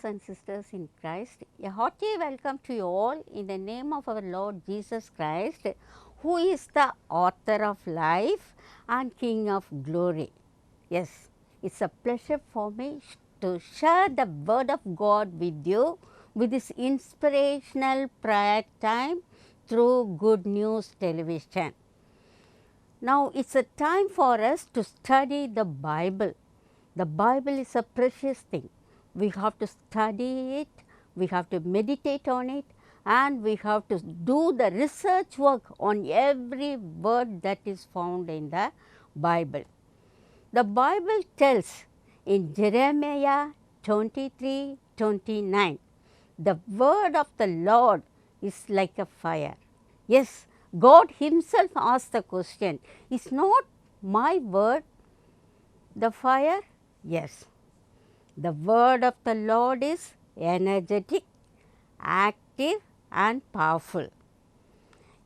brothers and sisters in Christ, a hearty welcome to you all in the name of our Lord Jesus Christ, who is the author of life and King of glory. Yes, it's a pleasure for me to share the word of God with you with this inspirational prayer time through Good News Television. Now, it's a time for us to study the Bible. The Bible is a precious thing. We have to study it, we have to meditate on it, and we have to do the research work on every word that is found in the Bible. The Bible tells in Jeremiah 23:29, the word of the Lord is like a fire. Yes, God himself asked the question, is not my word the fire? Yes. The word of the Lord is energetic, active and powerful.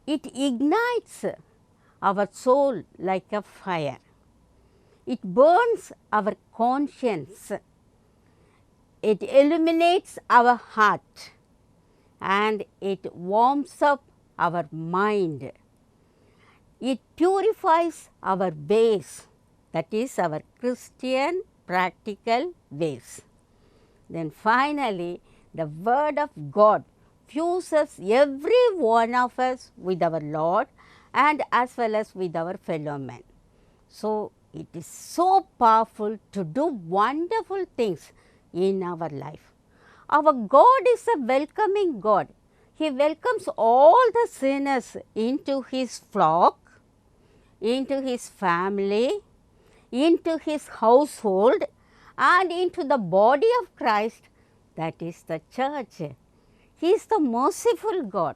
It ignites our soul like a fire. It burns our conscience. It illuminates our heart and it warms up our mind. It purifies our ways, that is our Christian practical ways. Then finally, the word of God fuses every one of us with our Lord and as well as with our fellow men. So, it is so powerful to do wonderful things in our life. Our God is a welcoming God. He welcomes all the sinners into his flock, into his family, into his household and into the body of Christ, that is the church. He is the merciful God.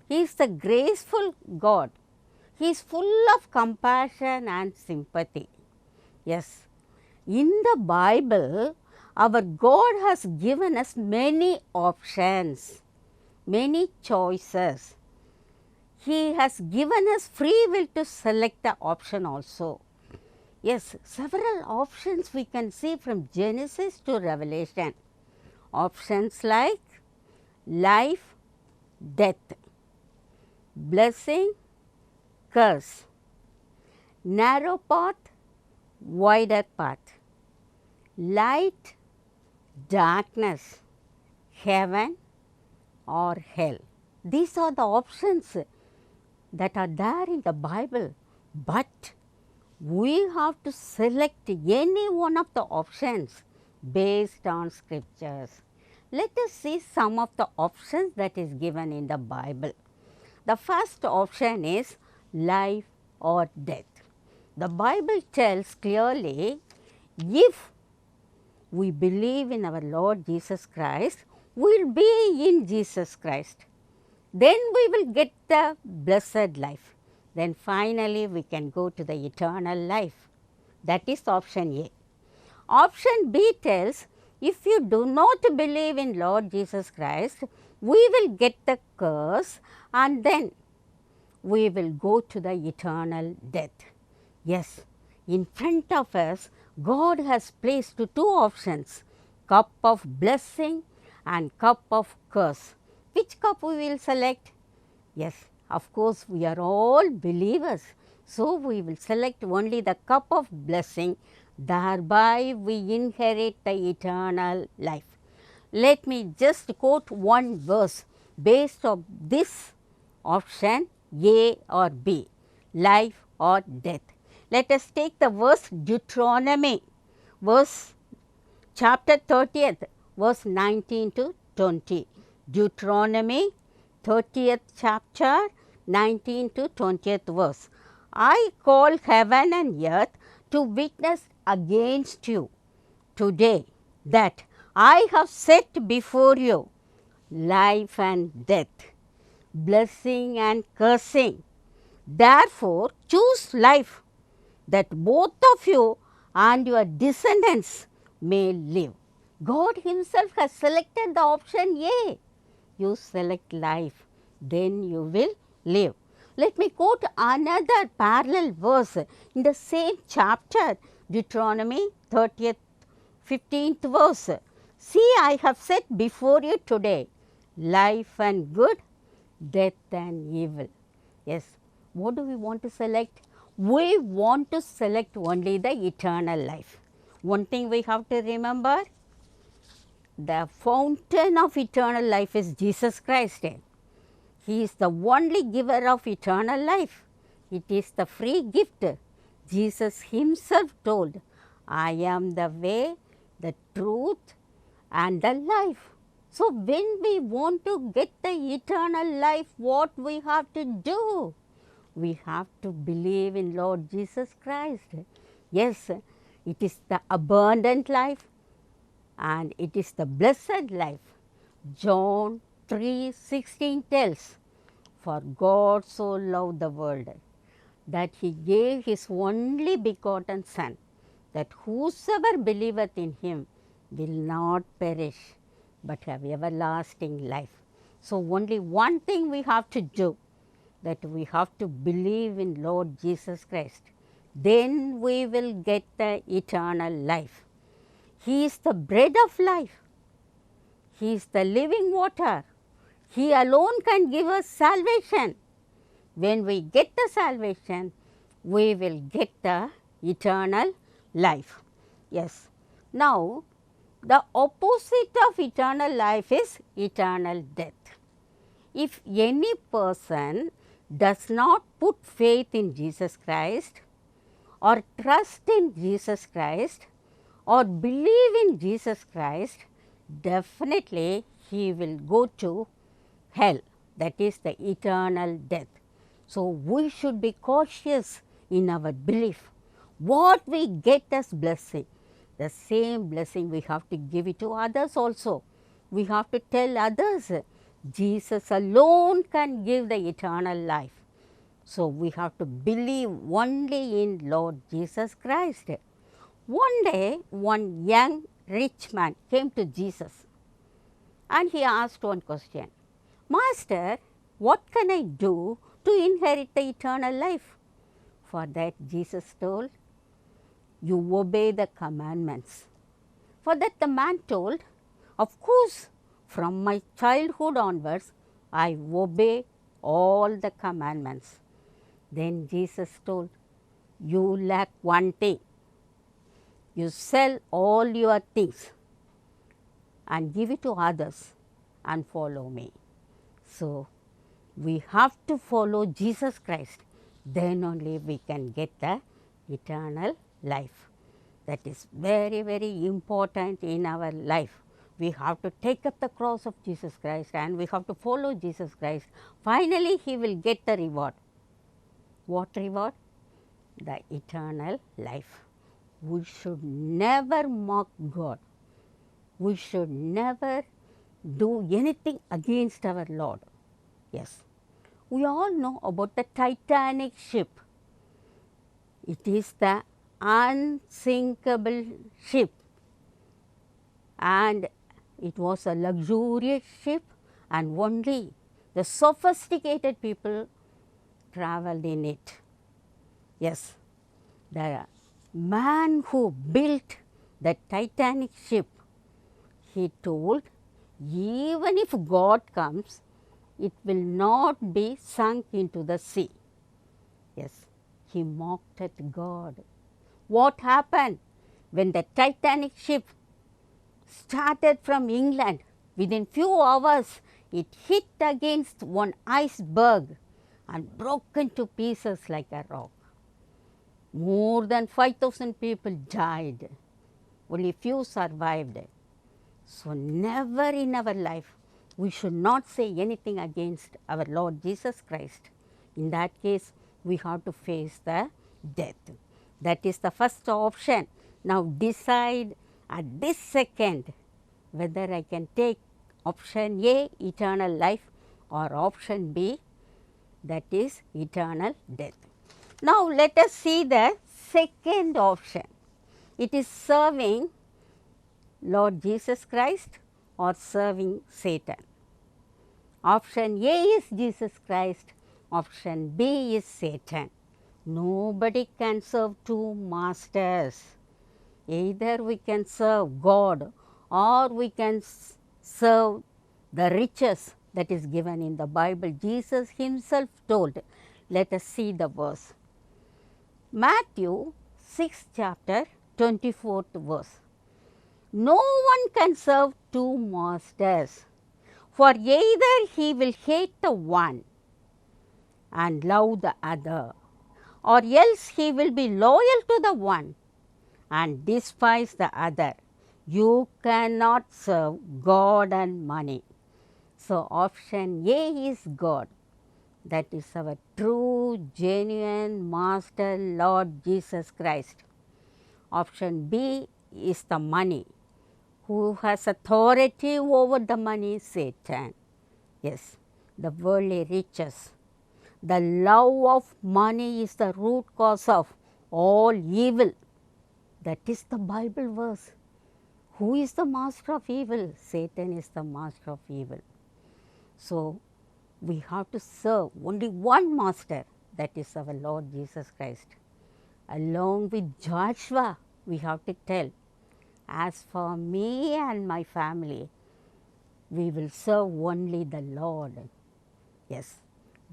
He is the graceful God. He is full of compassion and sympathy. Yes, in the Bible, our God has given us many options, many choices. He has given us free will to select the option also. Yes, several options we can see from Genesis to Revelation. Options like life, death, blessing, curse, narrow path, wider path, light, darkness, heaven or hell. These are the options that are there in the Bible, but we have to select any one of the options based on scriptures. Let us see some of the options that is given in the Bible. The first option is life or death. The Bible tells clearly, if we believe in our Lord Jesus Christ, we will be in Jesus Christ. Then we will get the blessed life. Then finally, we can go to the eternal life. That is option A. Option B tells, if you do not believe in Lord Jesus Christ, we will get the curse and then we will go to the eternal death. Yes, in front of us, God has placed two options, cup of blessing and cup of curse. Which cup we will select? Yes, of course, we are all believers. So, we will select only the cup of blessing, thereby we inherit the eternal life. Let me just quote one verse based on this option A or B, life or death. Let us take the verse Deuteronomy, chapter 30th, verse 19 to 20. Deuteronomy 30th chapter, 19 to 20th verse. I call heaven and earth to witness against you today that I have set before you life and death, blessing and cursing. Therefore, choose life, that both of you and your descendants may live. God himself has selected the option A. You select life, then you will live. Let me quote another parallel verse in the same chapter, Deuteronomy 30th, 15th verse. See, I have set before you today life and good, death and evil. Yes, what do we want to select? We want to select only the eternal life. One thing we have to remember, the fountain of eternal life is Jesus Christ. He is the only giver of eternal life. It is the free gift. Jesus himself told, I am the way, the truth and the life. So, when we want to get the eternal life, what we have to do? We have to believe in Lord Jesus Christ. Yes, it is the abundant life and it is the blessed life. John 3:16 tells, for God so loved the world that he gave his only begotten Son, that whosoever believeth in him will not perish, but have everlasting life. So, only one thing we have to do, that we have to believe in Lord Jesus Christ. Then we will get the eternal life. He is the bread of life. He is the living water. He alone can give us salvation. When we get the salvation, we will get the eternal life. Yes. Now, the opposite of eternal life is eternal death. If any person does not put faith in Jesus Christ or trust in Jesus Christ or believe in Jesus Christ, definitely he will go to hell, that is the eternal death. So, we should be cautious in our belief. What we get as blessing, the same blessing we have to give it to others also. We have to tell others, Jesus alone can give the eternal life. So, we have to believe only in Lord Jesus Christ. One day, one young rich man came to Jesus and he asked one question, Master, what can I do to inherit the eternal life? For that Jesus told, you obey the commandments. For that the man told, of course, from my childhood onwards, I obey all the commandments. Then Jesus told, you lack one thing. You sell all your things and give it to others and follow me. So, we have to follow Jesus Christ, then only we can get the eternal life. That is very, very important in our life. We have to take up the cross of Jesus Christ and we have to follow Jesus Christ. Finally, he will get the reward. What reward? The eternal life. We should never mock God. We should never do anything against our Lord. Yes, we all know about the Titanic ship. It is the unsinkable ship and it was a luxurious ship and only the sophisticated people traveled in it. Yes, the man who built the Titanic ship, he told, even if God comes, it will not be sunk into the sea. Yes, he mocked at God. What happened when the Titanic ship started from England? Within few hours, it hit against one iceberg and broke into pieces like a rock. More than 5,000 people died. Only few survived. So, never in our life we should not say anything against our Lord Jesus Christ. In that case, we have to face the death. That is the first option. Now, decide at this second whether I can take option A, eternal life, or option B, that is eternal death. Now, let us see the second option. It is serving Lord Jesus Christ or serving Satan. Option A is Jesus Christ, option B is Satan. Nobody can serve two masters. Either we can serve God or we can serve the riches that is given in the Bible. Jesus himself told. Let us see the verse. Matthew 6 chapter 24th verse. No one can serve two masters, for either he will hate the one and love the other, or else he will be loyal to the one and despise the other. You cannot serve God and money. So, option A is God. That is our true, genuine Master, Lord Jesus Christ. Option B is the money. Who has authority over the money? Satan. Yes, the worldly riches. The love of money is the root cause of all evil. That is the Bible verse. Who is the master of evil? Satan is the master of evil. So, we have to serve only one master, that is our Lord Jesus Christ. Along with Joshua, we have to tell, as for me and my family, we will serve only the Lord. Yes,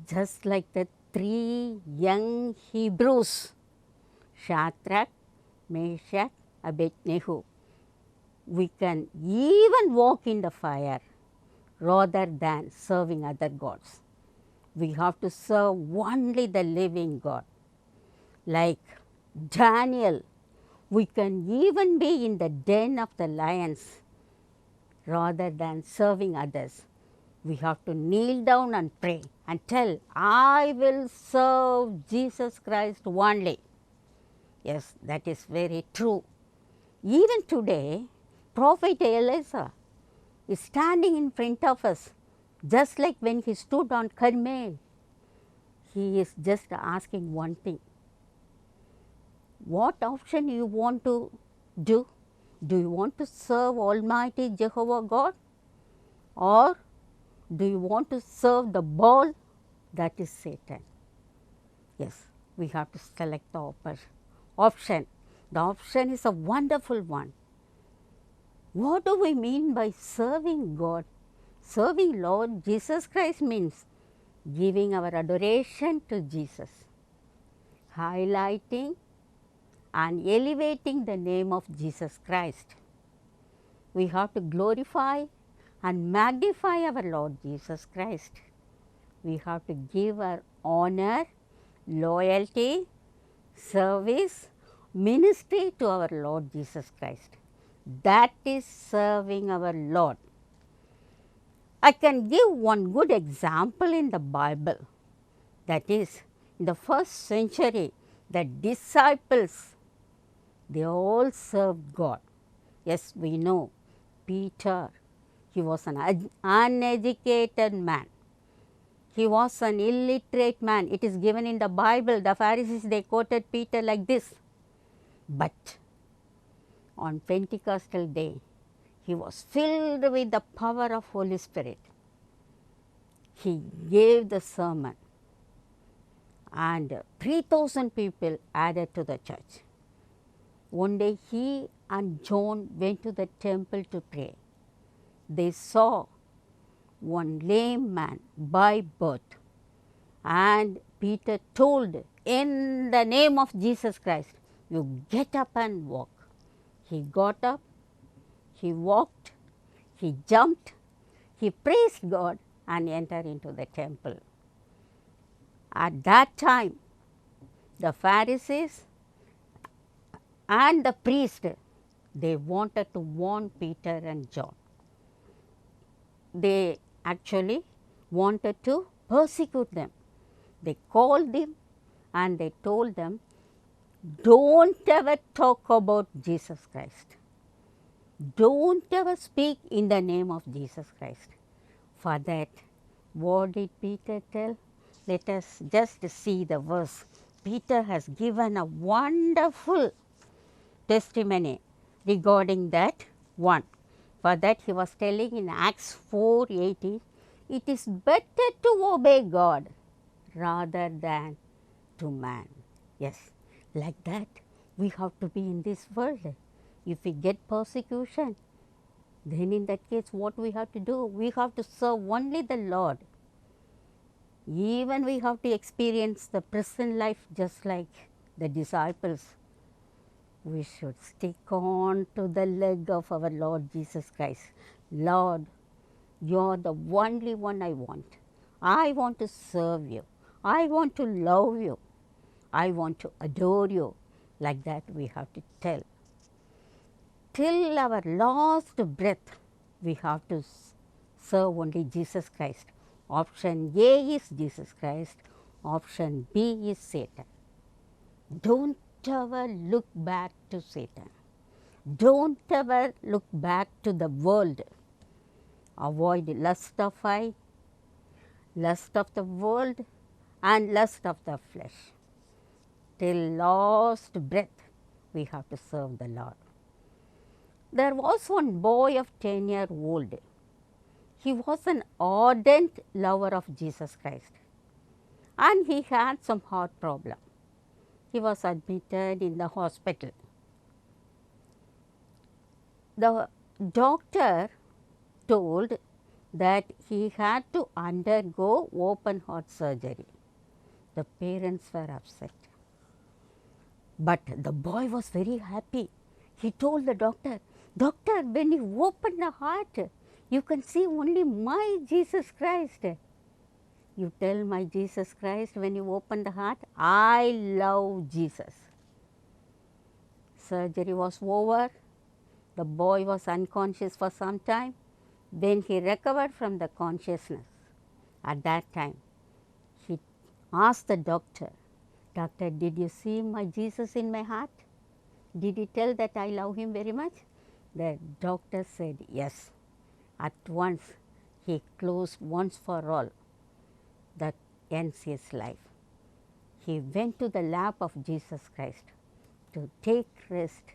just like the three young Hebrews, Shadrach, Meshach, Abednego, we can even walk in the fire rather than serving other gods. We have to serve only the living God. Like Daniel, we can even be in the den of the lions rather than serving others. We have to kneel down and pray and tell, I will serve Jesus Christ only. Yes, that is very true. Even today, Prophet Elijah is standing in front of us, just like when he stood on Carmel. He is just asking one thing. What option you want to do? Do you want to serve Almighty Jehovah God, or do you want to serve the Baal, that is Satan? Yes, we have to select the option. The option is a wonderful one. What do we mean by serving God? Serving Lord Jesus Christ means giving our adoration to Jesus, highlighting and elevating the name of Jesus Christ. We have to glorify and magnify our Lord Jesus Christ. We have to give our honor, loyalty, service, ministry to our Lord Jesus Christ. That is serving our Lord. I can give one good example in the Bible. That is, in the first century, the disciples, they all served God. Yes, we know Peter, he was an uneducated man. He was an illiterate man. It is given in the Bible. The Pharisees, they quoted Peter like this. But on Pentecostal day, he was filled with the power of Holy Spirit. He gave the sermon and 3,000 people added to the church. One day he and John went to the temple to pray. They saw one lame man by birth, and Peter told, in the name of Jesus Christ, you get up and walk. He got up, he walked, he jumped, he praised God and entered into the temple. At that time, the Pharisees and the priest, they wanted to warn Peter and John. They actually wanted to persecute them. They called them and they told them, don't ever talk about Jesus Christ. Don't ever speak in the name of Jesus Christ. For that, what did Peter tell? Let us just see the verse. Peter has given a wonderful testimony regarding that one. For that he was telling in Acts 4:18, it is better to obey God rather than to man. Yes, like that we have to be in this world. If we get persecution, then in that case what we have to do? We have to serve only the Lord. Even we have to experience the present life just like the disciples. We should stick on to the leg of our Lord Jesus Christ. Lord, you are the only one I want. I want to serve you. I want to love you. I want to adore you. Like that we have to tell. Till our last breath, we have to serve only Jesus Christ. Option A is Jesus Christ. Option B is Satan. Don't ever look back to Satan. Don't ever look back to the world. Avoid lust of eye, lust of the world, and lust of the flesh. Till last breath, we have to serve the Lord. There was one boy of 10-year old. He was an ardent lover of Jesus Christ, and he had some heart problem. He was admitted in the hospital. The doctor told that he had to undergo open heart surgery. The parents were upset, but the boy was very happy. He told the doctor, "Doctor, when you open the heart, you can see only my Jesus Christ." You tell my Jesus Christ when you open the heart, I love Jesus. Surgery was over. The boy was unconscious for some time. Then he recovered from the consciousness. At that time, he asked the doctor, "Doctor, did you see my Jesus in my heart? Did you tell that I love him very much?" The doctor said yes. At once, he closed once for all that ends his life. He went to the lap of Jesus Christ to take rest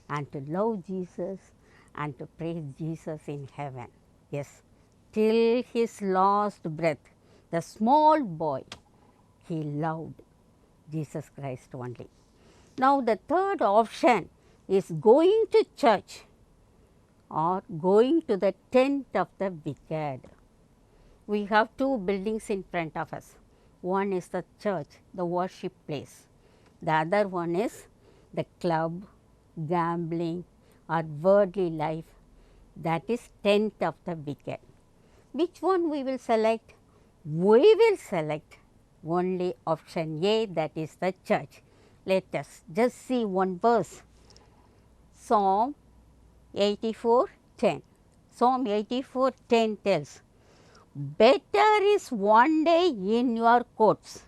and to love Jesus and to praise Jesus in heaven. Yes, till his last breath, the small boy, he loved Jesus Christ only. Now, the third option is going to church or going to the tent of the wicked. We have two buildings in front of us. One is the church, the worship place. The other one is the club, gambling or worldly life, that is tent of the wicked. Which one we will select? We will select only option A, that is the church. Let us just see one verse. Psalm 84:10. Psalm 84:10 tells, "Better is one day in your courts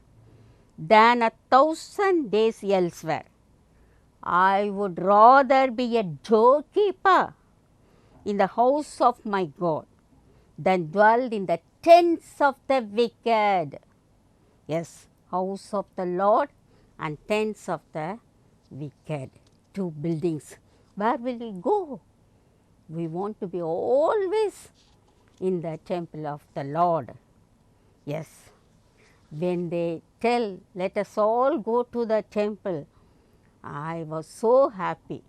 than 1,000 days elsewhere. I would rather be a doorkeeper in the house of my God than dwell in the tents of the wicked." Yes, house of the Lord and tents of the wicked, two buildings. Where will we go? We want to be always in the temple of the Lord. Yes, when they tell, "Let us all go to the temple," I was so happy.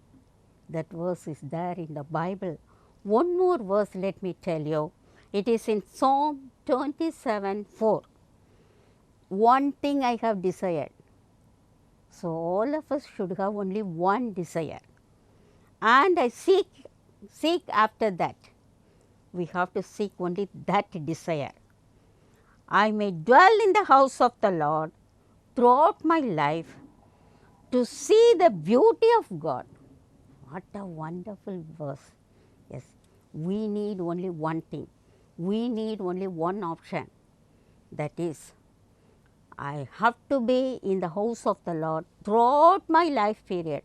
That verse is there in the Bible. One more verse, let me tell you. It is in Psalm 27:4. One thing I have desired. So, all of us should have only one desire. And I seek after that. We have to seek only that desire. I may dwell in the house of the Lord throughout my life to see the beauty of God. What a wonderful verse. Yes, we need only one thing. We need only one option. That is, I have to be in the house of the Lord throughout my life period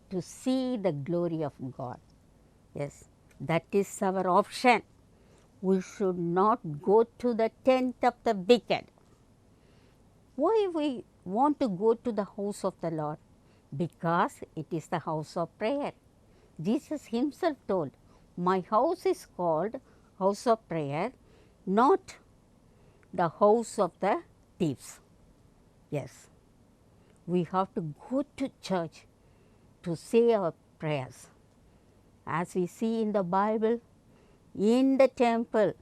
to see the glory of God. Yes, that is our option. We should not go to the tent of the wicked. Why we want to go to the house of the Lord? Because it is the house of prayer. Jesus himself told, "My house is called house of prayer, not the house of the thieves." Yes, we have to go to church to say our prayers. As we see in the Bible, in the temple,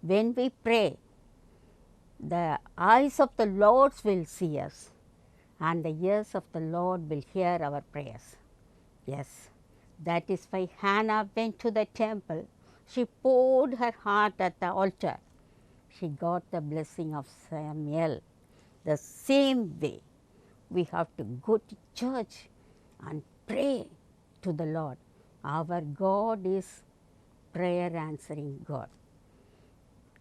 when we pray, the eyes of the Lord will see us and the ears of the Lord will hear our prayers. Yes, that is why Hannah went to the temple. She poured her heart at the altar. She got the blessing of Samuel. The same way, we have to go to church and pray to the Lord. Our God is prayer answering God.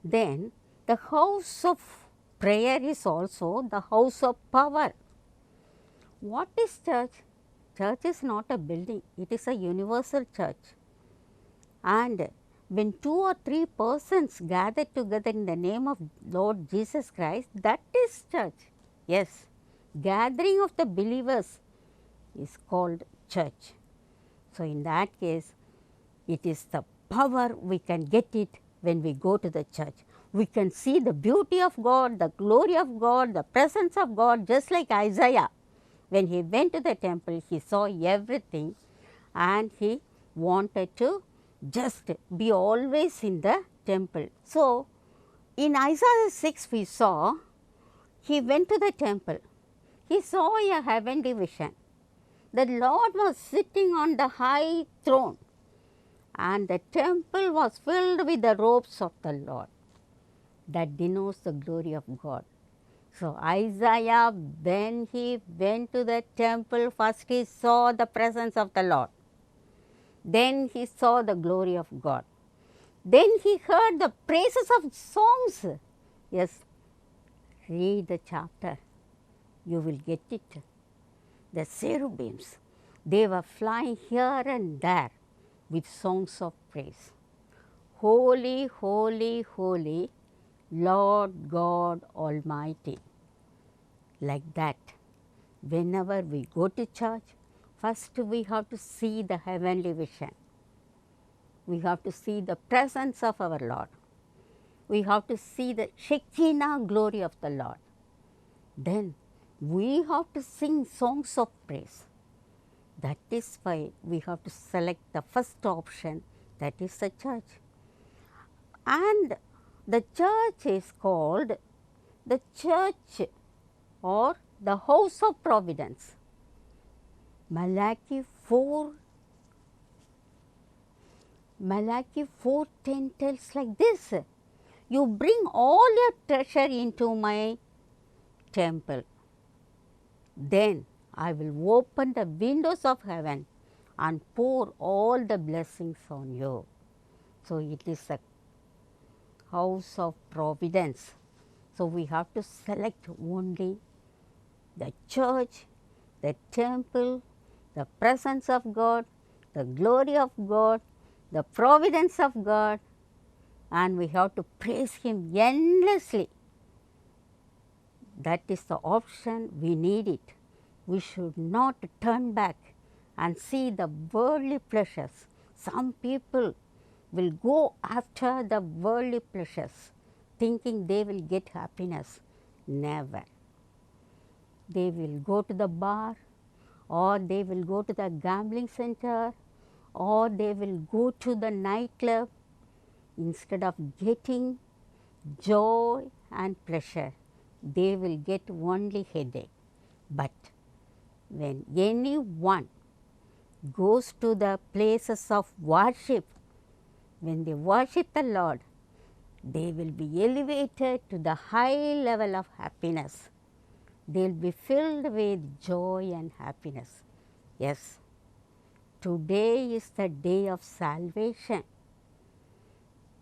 Then the house of prayer is also the house of power. What is church? Church is not a building, it is a universal church. And when 2 or 3 persons gather together in the name of Lord Jesus Christ, that is church. Yes, gathering of the believers is called church. So, in that case, it is the power we can get it when we go to the church. We can see the beauty of God, the glory of God, the presence of God, just like Isaiah. When he went to the temple, he saw everything and he wanted to just be always in the temple. So, in Isaiah 6 we saw, he went to the temple. He saw a heavenly vision. The Lord was sitting on the high throne and the temple was filled with the robes of the Lord. That denotes the glory of God. So, Isaiah, when he went to the temple, first he saw the presence of the Lord. Then he saw the glory of God. Then he heard the praises of songs. Yes, read the chapter, you will get it. The cherubims, they were flying here and there with songs of praise. Holy, holy, holy, Lord God Almighty. Like that, whenever we go to church, first we have to see the heavenly vision. We have to see the presence of our Lord. We have to see the Shekinah glory of the Lord. Then we have to sing songs of praise. That is why we have to select the first option, that is the church. And the church is called the church or the house of providence. Malachi 4:10 tells like this, you bring all your treasure into my temple. Then I will open the windows of heaven and pour all the blessings on you. So, it is a house of providence. So, we have to select only the church, the temple, the presence of God, the glory of God, the providence of God, and we have to praise Him endlessly. That is the option, we need it. We should not turn back and see the worldly pleasures. Some people will go after the worldly pleasures, thinking they will get happiness. Never. They will go to the bar, or they will go to the gambling center, or they will go to the nightclub instead of getting joy and pleasure. They will get only headache. But when anyone goes to the places of worship, when they worship the Lord, they will be elevated to the high level of happiness. They will be filled with joy and happiness. Yes, today is the day of salvation.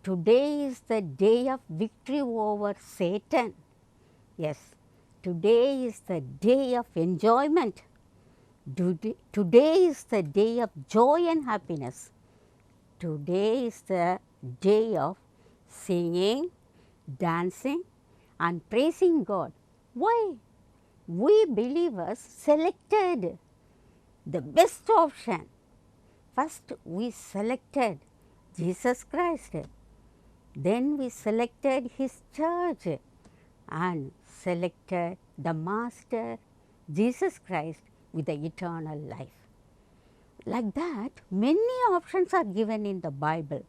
Today is the day of victory over Satan. Yes, today is the day of enjoyment. Today is the day of joy and happiness. Today is the day of singing, dancing and praising God. Why? We believers selected the best option. First we selected Jesus Christ. Then we selected His church and selected the Master, Jesus Christ, with the eternal life. Like that, many options are given in the Bible.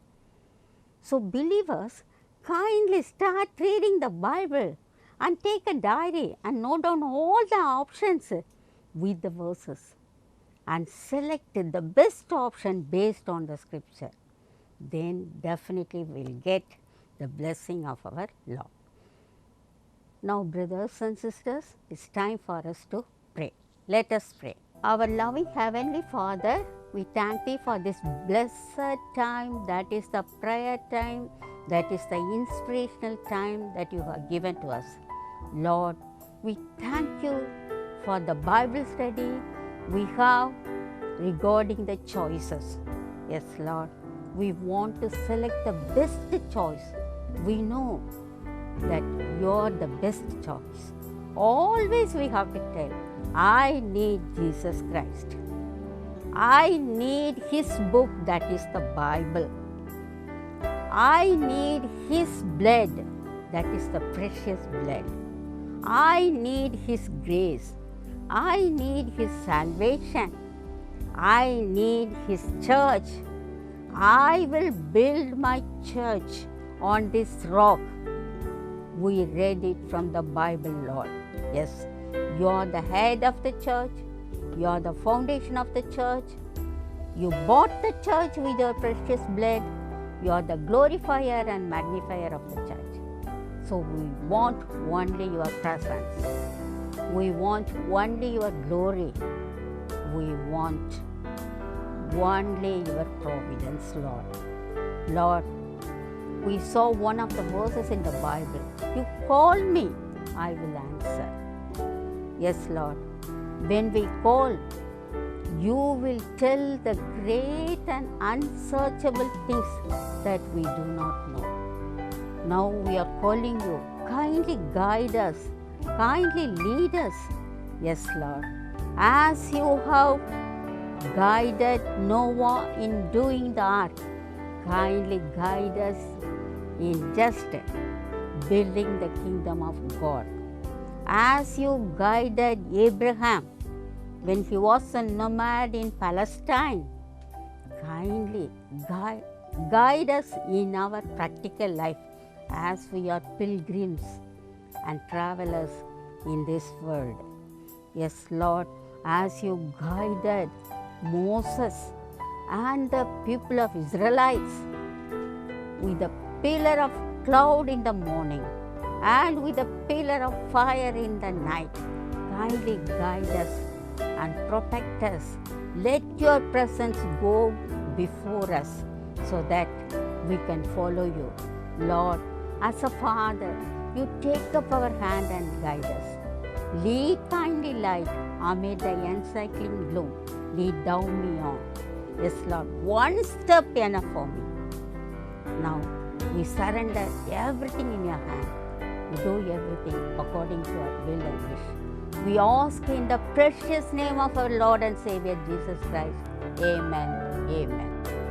So, believers, kindly start reading the Bible and take a diary and note down all the options with the verses and select the best option based on the scripture. Then definitely we will get the blessing of our Lord. Now, brothers and sisters, it's time for us to pray. Let us pray. Our loving Heavenly Father, we thank Thee for this blessed time, that is the prayer time, that is the inspirational time that You have given to us. Lord, we thank You for the Bible study we have regarding the choices. Yes, Lord, we want to select the best choice. We know that You are the best choice. Always we have to tell, I need Jesus Christ. I need His book, that is the Bible. I need His blood, that is the precious blood. I need His grace. I need His salvation. I need His church. I will build my church on this rock. We read it from the Bible, Lord. Yes, You are the head of the church. You are the foundation of the church. You bought the church with Your precious blood. You are the glorifier and magnifier of the church. So we want only Your presence. We want only Your glory. We want only Your providence, Lord. Lord, we saw one of the verses in the Bible. You call me, I will answer. Yes, Lord. When we call, You will tell the great and unsearchable things that we do not know. Now we are calling You. Kindly guide us. Kindly lead us. Yes, Lord. As You have guided Noah in doing the ark, kindly guide us in just building the kingdom of God. As You guided Abraham when he was a nomad in Palestine, kindly guide us in our practical life as we are pilgrims and travelers in this world. Yes, Lord, as You guided Moses and the people of Israelites with a pillar of cloud in the morning and with a pillar of fire in the night, kindly guide us and protect us. Let Your presence go before us so that we can follow You. Lord, as a Father, You take up our hand and guide us. Lead kindly light amid the encircling gloom. Lead down me on. Yes, Lord, one step enough for me. Now, we surrender everything in Your hand. We do everything according to Your will and wish. We ask in the precious name of our Lord and Savior Jesus Christ. Amen. Amen.